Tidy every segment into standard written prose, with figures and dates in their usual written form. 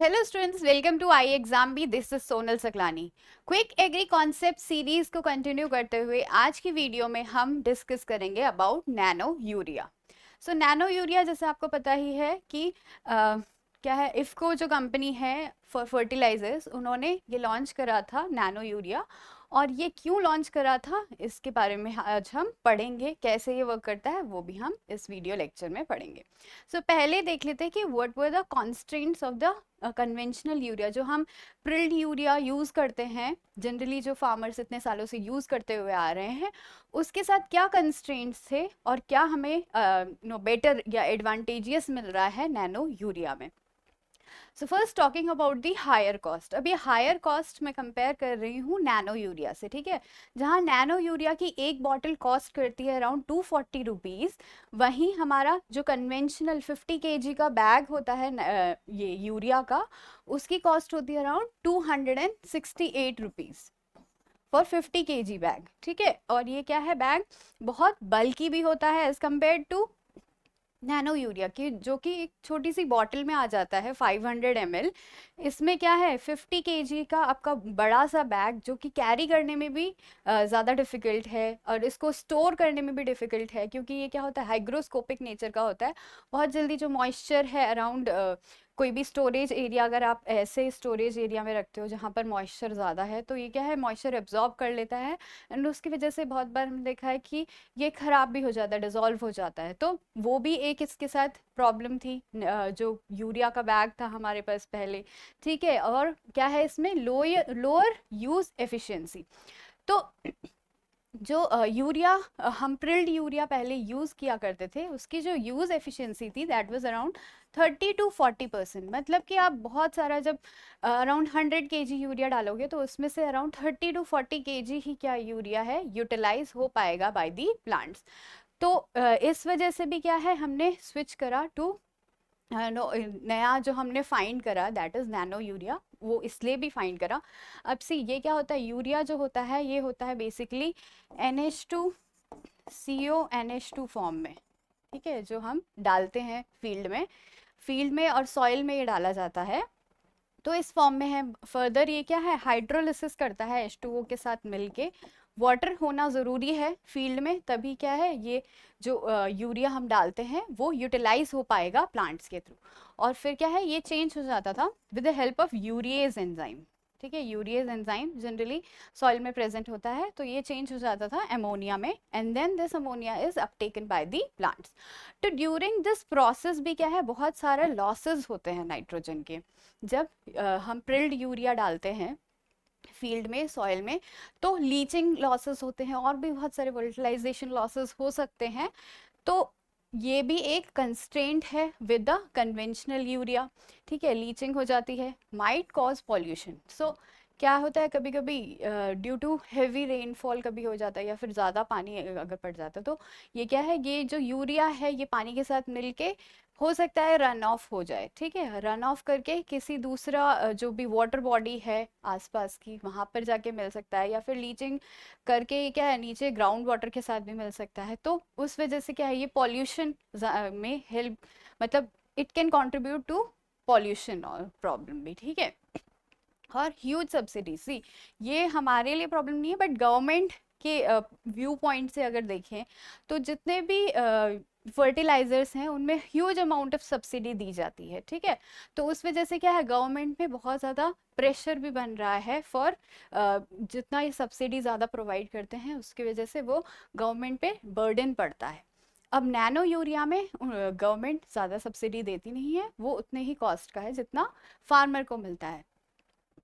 Hello students, welcome to I exam B. This is Sonal Saklani. Quick agri concept series को continue करते हुए आज की वीडियो में हम डिस्कस करेंगे about nano urea. So nano urea जैसे आपको पता ही है कि क्या है, इफ्को जो कंपनी है फॉर फर्टिलाइजर्स, उन्होंने ये लॉन्च करा था नैनो यूरिया। और ये क्यों लॉन्च करा था इसके बारे में आज हम पढ़ेंगे, कैसे ये वर्क करता है वो भी हम इस वीडियो लेक्चर में पढ़ेंगे। सो पहले देख लेते हैं कि what were the constraints of the conventional urea, जो हम प्रिल्ड यूरिया यूज़ करते हैं जनरली, जो फार्मर्स इतने सालों से यूज़ करते हुए आ रहे हैं, उसके साथ क्या कंस्ट्रेंट्स थे और क्या हमें बेटर या एडवांटेजियस मिल रहा है नैनो यूरिया में। So first talking about the higher cost. अब ये हायर कॉस्ट मैं कंपेयर कर रही हूँ नैनो यूरिया से, ठीक है। जहाँ नैनो यूरिया की एक बॉटल कॉस्ट करती है अराउंड 240 रुपीज़, वहीं हमारा जो कन्वेंशनल 50 kg का बैग होता है ये यूरिया का, उसकी कॉस्ट होती है around 268 rupees for 50 kg bag, ठीक है। और ये क्या है, बैग बहुत बल्कि भी होता है as compare to nano urea की, जो कि एक छोटी सी बॉटल में आ जाता है 500 ml। इसमें क्या है, 50 kg का आपका बड़ा सा बैग, जो कि कैरी करने में भी ज़्यादा डिफ़िकल्ट है और इसको स्टोर करने में भी डिफ़िकल्ट है, क्योंकि ये क्या होता है, हाइग्रोस्कोपिक नेचर का होता है। बहुत जल्दी जो मॉइस्चर है अराउंड कोई भी स्टोरेज एरिया, अगर आप ऐसे स्टोरेज एरिया में रखते हो जहाँ पर मॉइस्चर ज़्यादा है, तो ये क्या है, मॉइस्चर एब्जॉर्ब कर लेता है एंड उसकी वजह से बहुत बार हमने देखा है कि ये ख़राब भी हो जाता है, डिज़ोल्व हो जाता है। तो वो भी एक इसके साथ प्रॉब्लम थी, जो यूरिया का बैग था हमारे पास पहले, ठीक है। और क्या है इसमें, लोअर यूज़ एफिशिएंसी। तो जो यूरिया हम प्रिल्ड यूरिया पहले यूज़ किया करते थे, उसकी जो यूज़ एफिशिएंसी थी दैट वाज अराउंड 30 to 40%। मतलब कि आप बहुत सारा, जब अराउंड 100 kg यूरिया डालोगे तो उसमें से अराउंड 30 to 40 kg ही क्या यूरिया है यूटिलाइज हो पाएगा बाय दी प्लांट्स। तो इस वजह से भी क्या है, हमने स्विच करा टू नया जो हमने फाइंड करा दैट इज नैनो यूरिया। वो इसलिए भी फाइंड करा, अब सी ये क्या होता है, यूरिया जो होता है ये होता है बेसिकली NH2CO NH2 फॉर्म में, ठीक है, जो हम डालते हैं फील्ड में और सॉइल में ये डाला जाता है, तो इस फॉर्म में है। फर्दर ये क्या है, हाइड्रोलिसिस करता है H2O के साथ मिलके। वाटर होना ज़रूरी है फील्ड में, तभी क्या है, ये जो यूरिया हम डालते हैं वो यूटिलाइज हो पाएगा प्लांट्स के थ्रू। और फिर क्या है, ये चेंज हो जाता था with the help of urease enzyme, ठीक है। यूरिएज एंजाइम जनरली सॉइल में प्रेजेंट होता है, तो ये चेंज हो जाता था अमोनिया में and then this ammonia is uptaken by the plants. तो ड्यूरिंग दिस प्रोसेस भी क्या है, बहुत सारे लॉसेस होते हैं नाइट्रोजन के। जब हम प्रिल्ड यूरिया डालते हैं फील्ड में, सॉइल में, तो लीचिंग लॉसेस होते हैं और भी बहुत सारे वोल्टिलाइजेशन लॉसेस हो सकते हैं। तो ये भी एक कंस्ट्रेंट है विद द कन्वेंशनल यूरिया, ठीक है। लीचिंग हो जाती है, माइट कॉज पॉल्यूशन। सो क्या होता है, कभी कभी ड्यू टू हैवी रेनफॉल कभी हो जाता है या फिर ज़्यादा पानी अगर पड़ जाता है, तो ये क्या है, ये जो यूरिया है ये पानी के साथ मिलके हो सकता है रन ऑफ हो जाए, ठीक है। रन ऑफ करके किसी दूसरा जो भी वाटर बॉडी है आसपास की, वहाँ पर जाके मिल सकता है, या फिर लीचिंग करके क्या है, नीचे ग्राउंड वाटर के साथ भी मिल सकता है। तो उस वजह से क्या है, ये पॉल्यूशन में हेल्प, मतलब it can contribute to pollution और प्रॉब्लम भी, ठीक है। और ह्यूज सब्सिडी, सी ये हमारे लिए प्रॉब्लम नहीं है, बट गवर्नमेंट के व्यू पॉइंट से अगर देखें तो जितने भी फर्टिलाइजर्स हैं उनमें ह्यूज अमाउंट ऑफ सब्सिडी दी जाती है, ठीक है। तो उस वजह से क्या है, गवर्नमेंट में बहुत ज़्यादा प्रेशर भी बन रहा है फॉर जितना ये सब्सिडी ज़्यादा प्रोवाइड करते हैं उसकी वजह से वो गवर्नमेंट पे बर्डन पड़ता है। अब नैनो यूरिया में गवर्नमेंट ज़्यादा सब्सिडी देती नहीं है, वो उतने ही कॉस्ट का है जितना फार्मर को मिलता है।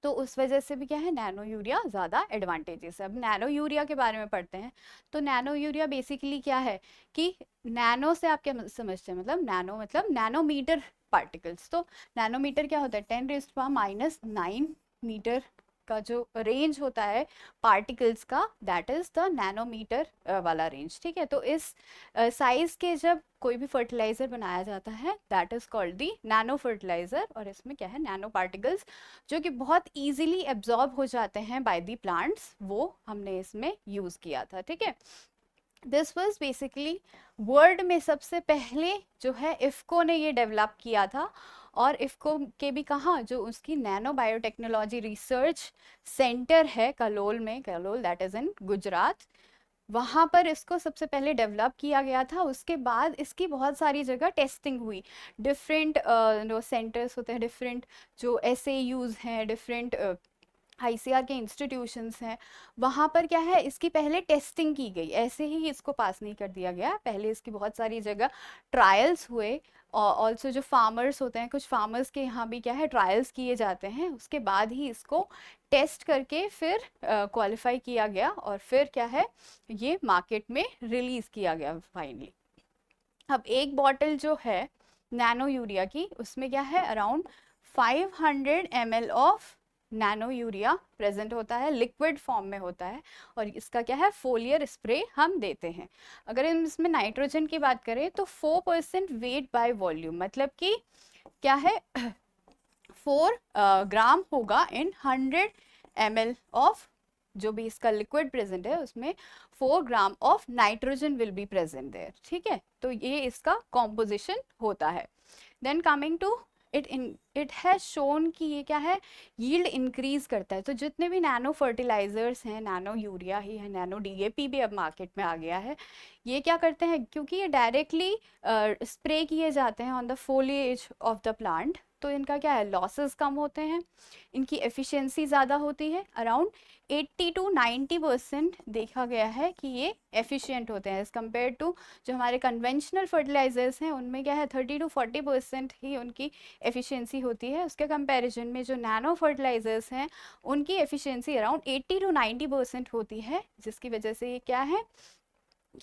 तो उस वजह से भी क्या है, नैनो यूरिया ज़्यादा एडवांटेजेस है। अब नैनो यूरिया के बारे में पढ़ते हैं। तो नैनो यूरिया बेसिकली क्या है कि नैनो से आप क्या समझते हैं, मतलब नैनो मतलब नैनोमीटर पार्टिकल्स। तो नैनोमीटर क्या होता है, 10⁻⁹ मीटर का जो रेंज होता है पार्टिकल्स का, दैट इज द नैनोमीटर वाला रेंज, ठीक है। तो इस साइज के जब कोई भी फर्टिलाइजर बनाया जाता है that is called the nano fertiliser, और इसमें क्या है, नैनो पार्टिकल्स जो कि बहुत इजीली एब्जॉर्ब हो जाते हैं बाय दी प्लांट्स, वो हमने इसमें यूज किया था, ठीक है। दिस वॉज बेसिकली वर्ल्ड में सबसे पहले जो है इफ्को ने ये डेवलप किया था। और इफ्को के भी कहाँ, जो उसकी नैनो बायोटेक्नोलॉजी रिसर्च सेंटर है कलोल में, Kalol that is in Gujarat, वहाँ पर इसको सबसे पहले डेवलप किया गया था। उसके बाद इसकी बहुत सारी जगह टेस्टिंग हुई, डिफरेंट जो सेंटर्स होते हैं, डिफरेंट जो SAUs हैं, डिफरेंट ICR के इंस्टीट्यूशंस हैं, वहाँ पर क्या है इसकी पहले टेस्टिंग की गई, ऐसे ही इसको पास नहीं कर दिया गया, पहले इसकी बहुत सारी जगह ट्रायल्स हुए। और ऑल्सो जो फार्मर्स होते हैं, कुछ फार्मर्स के यहाँ भी क्या है ट्रायल्स किए जाते हैं, उसके बाद ही इसको टेस्ट करके फिर क्वालिफाई किया गया और फिर क्या है ये मार्केट में रिलीज़ किया गया फाइनली। अब एक बॉटल जो है नैनो यूरिया की, उसमें क्या है around 500 ml of nano urea present होता है, लिक्विड फॉर्म में होता है, और इसका क्या है फोलियर स्प्रे हम देते हैं। अगर हम इसमें नाइट्रोजन की बात करें तो 4% वेट बाय वॉल्यूम, मतलब कि क्या है 4 ग्राम होगा इन 100 ml ऑफ जो भी इसका लिक्विड प्रेजेंट है, उसमें 4 gram of nitrogen will be present there, ठीक है। तो ये इसका कॉम्पोजिशन होता है। Then coming to it has shown कि ये क्या है यील्ड इंक्रीज करता है। तो जितने भी नैनो फर्टिलाइजर्स हैं, नैनो यूरिया ही है, नैनो DAP भी अब मार्केट में आ गया है, ये क्या करते हैं क्योंकि ये डायरेक्टली स्प्रे किए जाते हैं on the foliage of the plant, तो इनका क्या है लॉसेस कम होते हैं, इनकी एफिशिएंसी ज़्यादा होती है, अराउंड 80 to 90% देखा गया है कि ये एफिशिएंट होते हैं एज़ कम्पेयर टू जो हमारे कन्वेंशनल फर्टिलाइजर्स हैं, उनमें क्या है 30 to 40% ही उनकी एफिशिएंसी होती है। उसके कंपैरिजन में जो नैनो फर्टिलाइजर्स हैं उनकी एफिशिएंसी अराउंड 80 to 90% होती है, जिसकी वजह से ये क्या है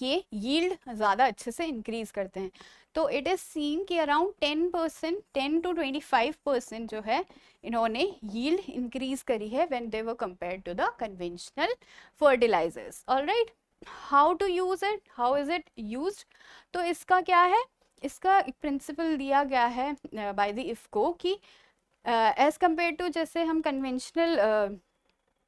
ये यील्ड ज़्यादा अच्छे से इंक्रीज करते हैं। तो इट इज़ सीन कि अराउंड 10%, 10 to 25% जो है इन्होंने यील्ड इंक्रीज करी है when they were compared to the conventional fertilisers. Alright, how to use it, how is it used? तो इसका क्या है, इसका एक प्रिंसिपल दिया गया है बाय द इफ्को कि एज कम्पेयर टू जैसे हम कन्वेंशनल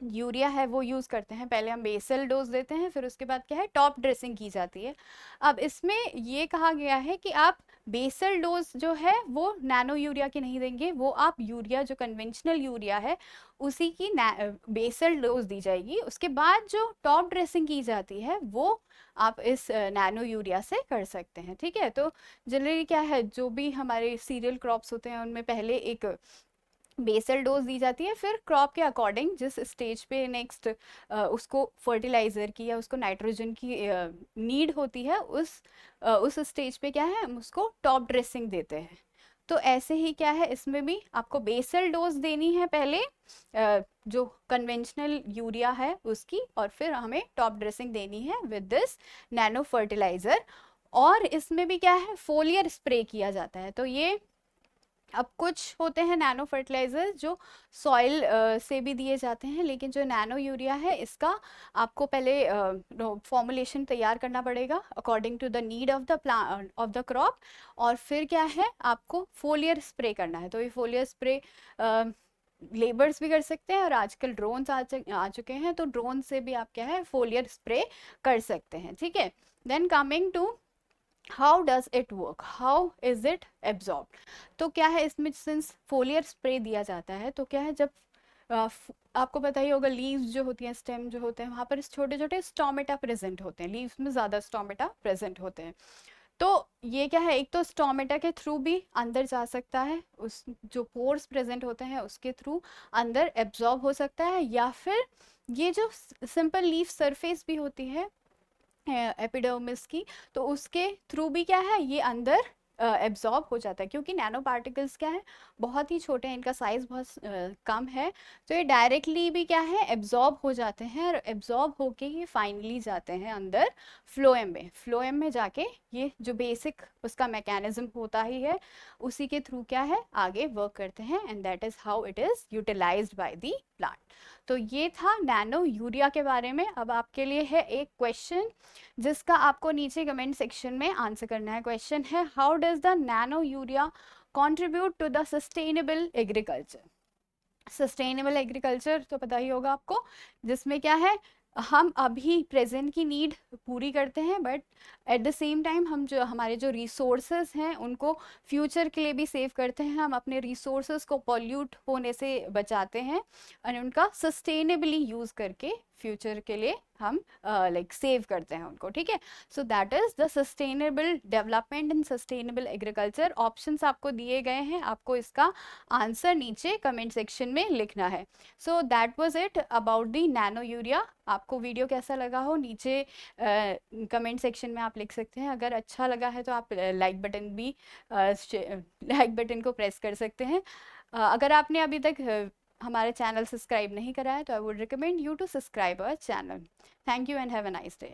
यूरिया है वो यूज़ करते हैं, पहले हम बेसल डोज देते हैं, फिर उसके बाद क्या है टॉप ड्रेसिंग की जाती है। अब इसमें ये कहा गया है कि आप बेसल डोज जो है वो नैनो यूरिया की नहीं देंगे, वो आप यूरिया जो कन्वेंशनल यूरिया है उसी की बेसल डोज दी जाएगी। उसके बाद जो टॉप ड्रेसिंग की जाती है वो आप इस नैनो यूरिया से कर सकते हैं, ठीक है। तो जनरली क्या है जो भी हमारे सीरियल क्रॉप्स होते हैं उनमें पहले एक बेसल डोज दी जाती है, फिर क्रॉप के अकॉर्डिंग जिस स्टेज पे नेक्स्ट उसको फर्टिलाइज़र की या उसको नाइट्रोजन की नीड होती है, उस स्टेज पे क्या है हम उसको टॉप ड्रेसिंग देते हैं। तो ऐसे ही क्या है इसमें भी आपको बेसल डोज देनी है पहले जो कन्वेंशनल यूरिया है उसकी, और फिर हमें टॉप ड्रेसिंग देनी है विद दिस नैनो फर्टिलाइज़र। और इसमें भी क्या है फोलियर स्प्रे किया जाता है। तो ये अब कुछ होते हैं नैनो फर्टिलाइजर जो सॉइल से भी दिए जाते हैं, लेकिन जो नैनो यूरिया है इसका आपको पहले फॉर्मुलेशन तैयार करना पड़ेगा according to the need of the plant of the crop, और फिर क्या है आपको फोलियर स्प्रे करना है। तो ये फोलियर स्प्रे लेबर्स भी कर सकते हैं, और आजकल ड्रोन्स आ चुके हैं, तो ड्रोन से भी आप क्या है फोलियर स्प्रे कर सकते हैं, ठीक है। Then coming to how does it work, how is it absorb? तो क्या है इसमें सिंस फोलियर स्प्रे दिया जाता है तो क्या है जब आपको पता ही होगा लीव्स जो होती हैं, स्टेम जो होते हैं, वहाँ पर छोटे छोटे स्टोमेटा प्रेजेंट होते हैं, लीव्स में ज़्यादा स्टोमेटा प्रेजेंट होते हैं। तो ये क्या है एक तो स्टोमेटा के थ्रू भी अंदर जा सकता है, उस जो पोर्स प्रेजेंट होते हैं उसके थ्रू अंदर एब्जॉर्ब हो सकता है, या फिर ये जो सिंपल लीफ सरफेस भी होती है एपिडर्मिस की, तो उसके थ्रू भी क्या है ये अंदर एब्जॉर्ब हो जाता है, क्योंकि नैनो पार्टिकल्स क्या है बहुत ही छोटे हैं, इनका साइज बहुत कम है, तो ये डायरेक्टली भी क्या है एब्जॉर्ब हो जाते हैं, और एब्जॉर्ब होके ये फाइनली जाते हैं अंदर फ्लोएम में। फ्लोएम में जाके ये जो बेसिक उसका मैकेनिज्म होता ही है उसी के थ्रू क्या है आगे वर्क करते हैं, and that is how it is utilised by the plant. तो ये था नैनो यूरिया के बारे में। अब आपके लिए है एक क्वेश्चन जिसका आपको नीचे कमेंट सेक्शन में आंसर करना है। क्वेश्चन है how does the nano urea contribute to the sustainable agriculture? Sustainable agriculture तो पता ही होगा आपको, जिसमें क्या है हम अभी प्रेजेंट की नीड पूरी करते हैं, but at the same time हम जो हमारे जो रिसोर्सेज हैं उनको फ्यूचर के लिए भी सेव करते हैं। हम अपने रिसोर्सेज को पॉल्यूट होने से बचाते हैं और उनका सस्टेनेबली यूज़ करके फ्यूचर के लिए हम लाइक सेव करते हैं उनको, ठीक है। So that is the sustainable development and sustainable agriculture. Options आपको दिए गए हैं, आपको इसका आंसर नीचे कमेंट सेक्शन में लिखना है। So that was it about the nano urea. आपको वीडियो कैसा लगा हो नीचे कमेंट सेक्शन में आप लिख सकते हैं। अगर अच्छा लगा है तो आप लाइक बटन भी लाइक बटन को प्रेस कर सकते हैं। अगर आपने अभी तक हमारे चैनल सब्सक्राइब नहीं करा है तो I would recommend you to subscribe our channel. Thank you and have a nice day.